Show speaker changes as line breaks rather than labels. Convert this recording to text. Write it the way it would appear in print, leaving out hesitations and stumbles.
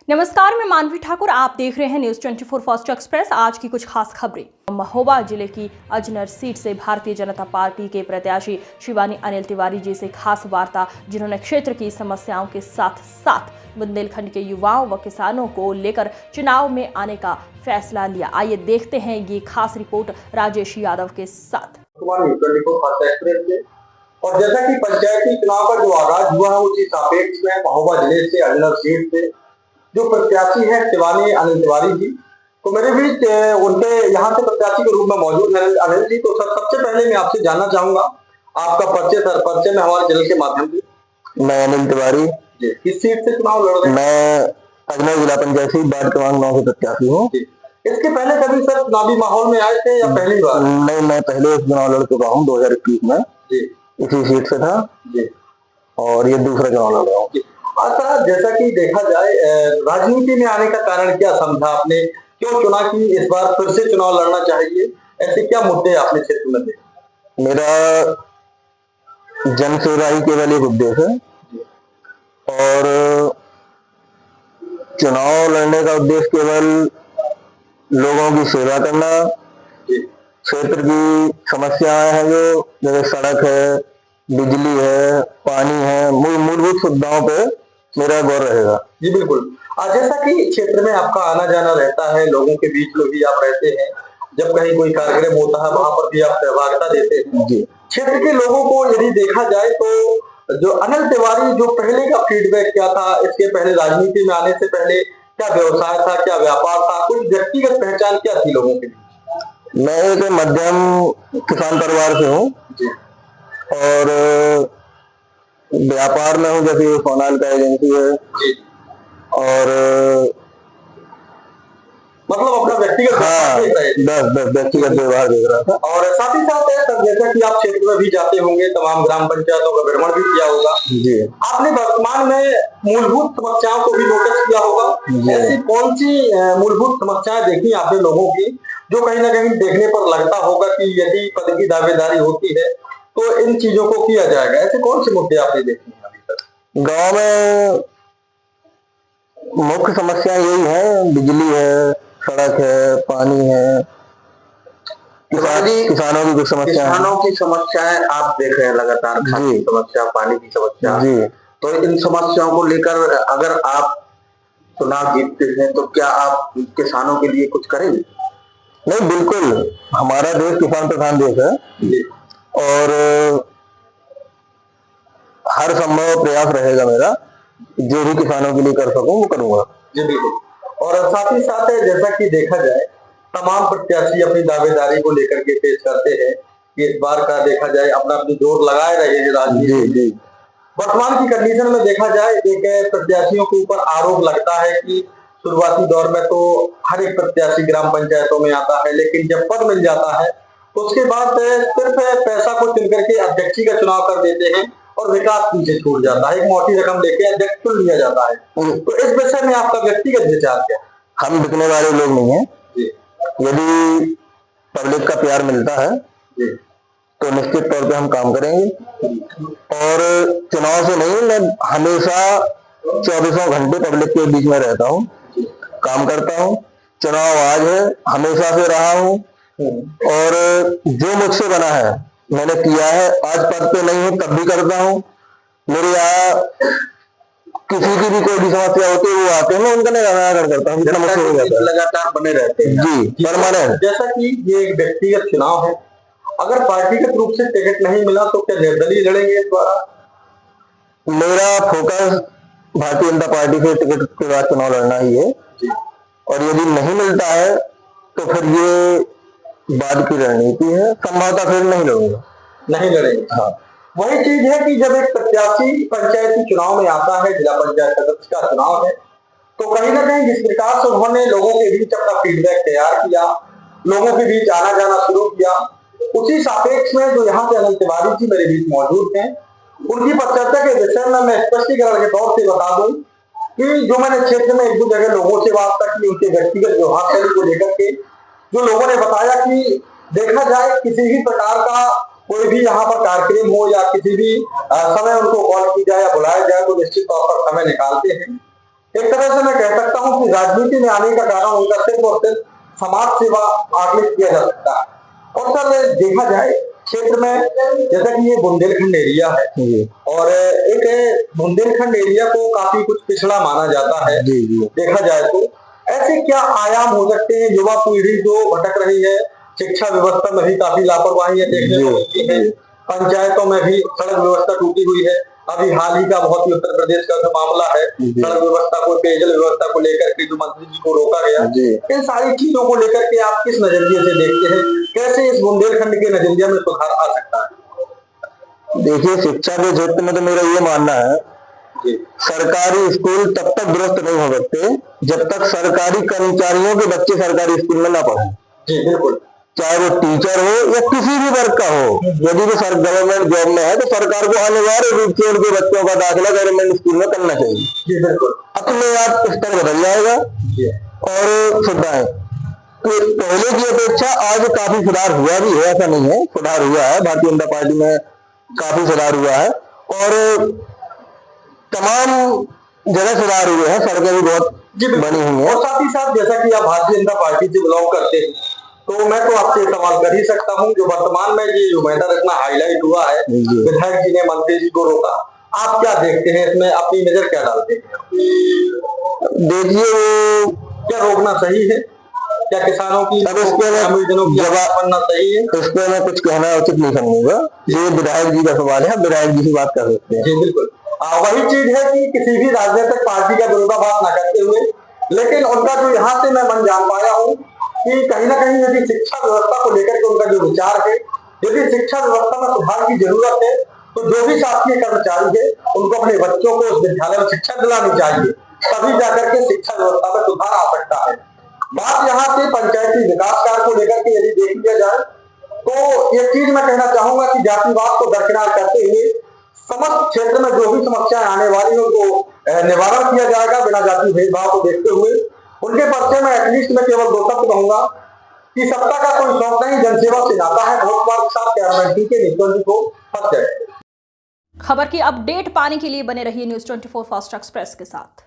नमस्कार, मैं मानवी ठाकुर। आप देख रहे हैं न्यूज 24 फास्ट एक्सप्रेस। आज की कुछ खास खबरें। महोबा जिले की अजनर सीट से भारतीय जनता पार्टी के प्रत्याशी शिवानी अनिल तिवारी जी से खास वार्ता, जिन्होंने क्षेत्र की समस्याओं के साथ साथ बुंदेलखंड के युवाओं व किसानों को लेकर चुनाव में आने का फैसला लिया। आइए देखते हैं ये खास रिपोर्ट राजेश यादव के साथ।
और जैसा कि पंचायती चुनाव का जो आगाज हुआ है उसी सापेक्ष में महोबा जिले से अजनर सीट से जो प्रत्याशी है शिवानी अनिल तिवारी जी, तो मेरे बीच उनके यहाँ से प्रत्याशी के रूप में मौजूद है अनिल जी। तो सबसे पहले मैं आपसे जानना चाहूंगा आपका परिचय में हमारे चैनल के माध्यम से।
मैं अनिल तिवारी
जी, किस सीट से चुनाव लड़ रहे हैं?
मैं अजनर जिला पंचायत वार्ड क्रमांक 9 से प्रत्याशी हूँ।
इसके पहले कभी सर चुनावी माहौल में आए थे या पहली बार?
नहीं, मैं पहले चुनाव लड़ चुका हूँ 2021 में।
जी,
इसी सीट से था
जी,
और ये दूसरा चुनाव लड़ रहा हूँ।
अच्छा, जैसा कि देखा जाए राजनीति में आने का कारण क्या समझा आपने, क्यों चुना कि इस बार फिर से चुनाव लड़ना चाहिए, ऐसे क्या मुद्दे आपने क्षेत्र में देखे?
मेरा जन सेवा ही केवल एक उद्देश्य है और चुनाव लड़ने का उद्देश्य केवल लोगों की सेवा करना। क्षेत्र की समस्याएं हैं जो जैसे सड़क है, बिजली है, पानी है, मूलभूत सुविधाओं पे मेरा गौर रहेगा।
जी बिल्कुल। जैसा कि क्षेत्र में आपका आना जाना रहता है, लोगों के बीच में भी आप रहते हैं, जब कहीं कोई कार्यक्रम होता है वहां पर भी आप सहभागिता देते हैं।
जी,
क्षेत्र के लोगों को यदि देखा जाए तो जो अनिल तिवारी जो पहले का फीडबैक क्या था, इसके पहले राजनीति में आने से पहले क्या व्यवसाय था, क्या व्यापार था, कुछ व्यक्तिगत पहचान क्या थी लोगों के बीच?
मैं एक मध्यम किसान परिवार से हूँ और व्यापार में हूँ, जैसे फाइनेंस का एजेंसी है और
मतलब अपना व्यक्तिगत
व्यक्तिगत व्यवहार देख रहा था।
और साथ ही साथ सर जैसा कि आप क्षेत्र में भी जाते होंगे, तमाम ग्राम पंचायतों का भ्रमण भी किया होगा
जी,
आपने वर्तमान में मूलभूत समस्याओं को भी नोटिस किया होगा। ऐसी कौन सी मूलभूत समस्याएं देखी आपने लोगों की जो कहीं ना कहीं देखने पर लगता होगा कि यदि पद की दावेदारी होती है तो इन चीजों को किया जाएगा? ऐसे कौन से मुद्दे आपने देखे हैं अभी तक?
गांव में मुख्य समस्या यही है, बिजली है, सड़क है, पानी है, किसानों की कुछ समस्या,
किसानों की समस्याएं आप देख रहे हैं लगातार, खाने की समस्या, पानी की समस्या
जी।
तो इन समस्याओं को लेकर अगर आप चुनाव जीतते हैं तो क्या आप किसानों के लिए कुछ करेंगे?
नहीं, बिल्कुल। हमारा देश किसान प्रधान देश है और हर संभव प्रयास रहेगा मेरा, जो भी किसानों के लिए कर सकूं वो करूंगा।
जी बिल्कुल। और साथ ही साथ जैसा कि देखा जाए तमाम प्रत्याशी अपनी दावेदारी को लेकर के पेश करते हैं कि इस बार का देखा जाए अपना अपनी जोर लगाए रहे हैं राजनीति। वर्तमान की कंडीशन में देखा जाए एक प्रत्याशियों के ऊपर आरोप लगता है कि शुरुआती दौर में तो हर एक प्रत्याशी ग्राम पंचायतों में आता है, लेकिन जब पद मिल जाता है तो उसके बाद सिर्फ पैसा को चुन करके अध्यक्षी का चुनाव कर देते हैं और विकास पीछे छूट जाता है। एक मोटी रकम लेके अध्यक्ष चुन लिया जाता है। तो इस विषय में आपका व्यक्तिगत विचार क्या?
हम बिकने वाले लोग नहीं है। यदि पब्लिक का प्यार मिलता है तो निश्चित तौर पे हम काम करेंगे और चुनाव से नहीं, मैं हमेशा 24 घंटे पब्लिक के बीच में रहता हूँ, काम करता हूँ। चुनाव आज है, हमेशा से रहा हूँ और जो मुझसे बना है मैंने किया है। आज पद पे नहीं हूँ तब भी करता हूँ। मेरे यहाँ किसी की भी कोई भी समस्या होती है वो आते हैं, मैं उनका निराकरण करता हूँ, जितना मुझसे हो जाता है।
लगातार बने रहते हैं
जी, परमानेंट।
जैसा कि ये एक व्यक्तिगत चुनाव है, अगर पार्टीगत रूप से टिकट नहीं मिला तो क्या निर्दलीय लड़ेंगे इस बार?
मेरा फोकस भारतीय जनता पार्टी से टिकट के बाद चुनाव लड़ना ही है और यदि नहीं मिलता है तो फिर ये बाद की रणनीति है, संभवतः फिर नहीं लड़ूंगा।
नहीं लड़ेंगे। हाँ, वही चीज है कि जब एक प्रत्याशी पंचायती चुनाव में आता है, जिला पंचायत सदस्य का चुनाव है, तो कहीं ना कहीं जिस प्रकार से उन्होंने लोगों के बीच अपना फीडबैक तैयार किया, लोगों के बीच आना जाना शुरू किया, उसी सापेक्ष में जो यहाँ से अनिल तिवारी जी मेरे बीच मौजूद हैं, उनकी परिचर्चा के विषय में मैं स्पष्टीकरण के तौर से बता दूं कि जो मैंने क्षेत्र में एक दो जगह लोगों से वार्ता की, उनके व्यक्तिगत व्यवहार शैली को लेकर के, जो लोगों ने बताया कि देखा जाए किसी भी प्रकार का कोई भी यहाँ पर कार्यक्रम हो या किसी भी समय उनको कॉल की जाए या बुलाया जाए तो निश्चित तौर पर समय निकालते हैं। एक तरह से मैं कह सकता हूँ राजनीति में आने का कारण उनका सिर्फ और सिर्फ समाज सेवा आकलित किया जा सकता है। और सर देखा जाए क्षेत्र में, जैसा कि ये बुंदेलखंड एरिया है और एक बुंदेलखंड एरिया को काफी कुछ पिछड़ा माना जाता है। देखा जाए तो ऐसे क्या आयाम हो सकते हैं? युवा पीढ़ी जो भटक रही है, शिक्षा व्यवस्था में भी काफी लापरवाही है देखने को मिलती है, पंचायतों में भी सड़क व्यवस्था टूटी हुई है। अभी हाल ही का बहुत ही उत्तर प्रदेश का जो मामला है, सड़क व्यवस्था को, पेयजल व्यवस्था को लेकर के जो मंत्री जी को रोका गया, इन सारी चीजों को लेकर के आप किस नजरिए से देखते हैं? कैसे इस बुंदेलखंड के नजरिया में सुधार आ सकता है?
देखिए, शिक्षा के क्षेत्र में तो मेरा ये मानना है, सरकारी स्कूल तब तक दुरुस्त नहीं हो सकते जब तक सरकारी कर्मचारियों के बच्चे सरकारी स्कूल में ना पढ़ें।
जी बिल्कुल।
चाहे वो टीचर हो या किसी भी वर्ग का हो, यदि वो गवर्नमेंट जॉब में है तो सरकार को अनिवार्य रूप से उनके बच्चों का दाखिला गवर्नमेंट स्कूल में करना चाहिए।
जी बिल्कुल।
अपने आप स्तर बदल जाएगा और सुधार, तो पहले की अपेक्षा आज काफी सुधार हुआ भी है, ऐसा नहीं है, सुधार हुआ है। भारतीय जनता पार्टी में काफी सुधार हुआ है और तमाम जगह सुधार हुए हैं, सड़कें भी बहुत बनी हुई हैं।
और साथ ही साथ जैसा कि आप भारतीय जनता पार्टी से बिलोंग करते हैं, तो मैं तो आपसे सवाल कर ही सकता हूं, जो वर्तमान में ये जो मैटर इतना हाईलाइट हुआ है, विधायक जी ने मंत्री जी को रोका, आप क्या देखते हैं इसमें? अपनी नजर क्या डालते हैं?
देखिए,
क्या रोकना सही है? क्या किसानों की
जवाब बनना सही है? इस पर मैं कुछ कहना उचित नहीं समझूंगा। ये विधायक जी का सवाल है, विधायक जी से बात कर सकते हैं।
जी बिल्कुल। वही चीज है कि किसी भी राजनीतिक पार्टी का विरोधाभास न करते हुए, लेकिन उनका जो यहाँ से मैं मन जान पाया हूँ कि कहीं ना कहीं यदि शिक्षा व्यवस्था को लेकर के उनका जो विचार है, यदि शिक्षा व्यवस्था में सुधार की जरूरत है, तो जो भी शासकीय कर्मचारी है उनको अपने बच्चों को उस विद्यालय में शिक्षा दिलानी चाहिए, तभी जाकर के शिक्षा व्यवस्था में सुधार आ सकता है। बात यहाँ से पंचायती विकास कार्य को लेकर के यदि देख लिया जाए, तो ये चीज मैं कहना चाहूंगा कि जातिवाद को दरकिनार करते हुए समस्त क्षेत्र में जो भी समस्याएं आने वाली हैं उनको निवारण किया जाएगा बिना जाति भेदभाव को देखते हुए। उनके पर्चे में एटलीस्ट मैं केवल दो शब्द कहूंगा कि सत्ता का कोई शौक नहीं, जनसेवा से नाता है। बहुत बार साथ कैबिनेट के निष्पत्ति को फंस जाए।
खबर की अपडेट पाने के लिए बने रहिए न्यूज़ 24 फास्ट एक्सप्रेस के साथ।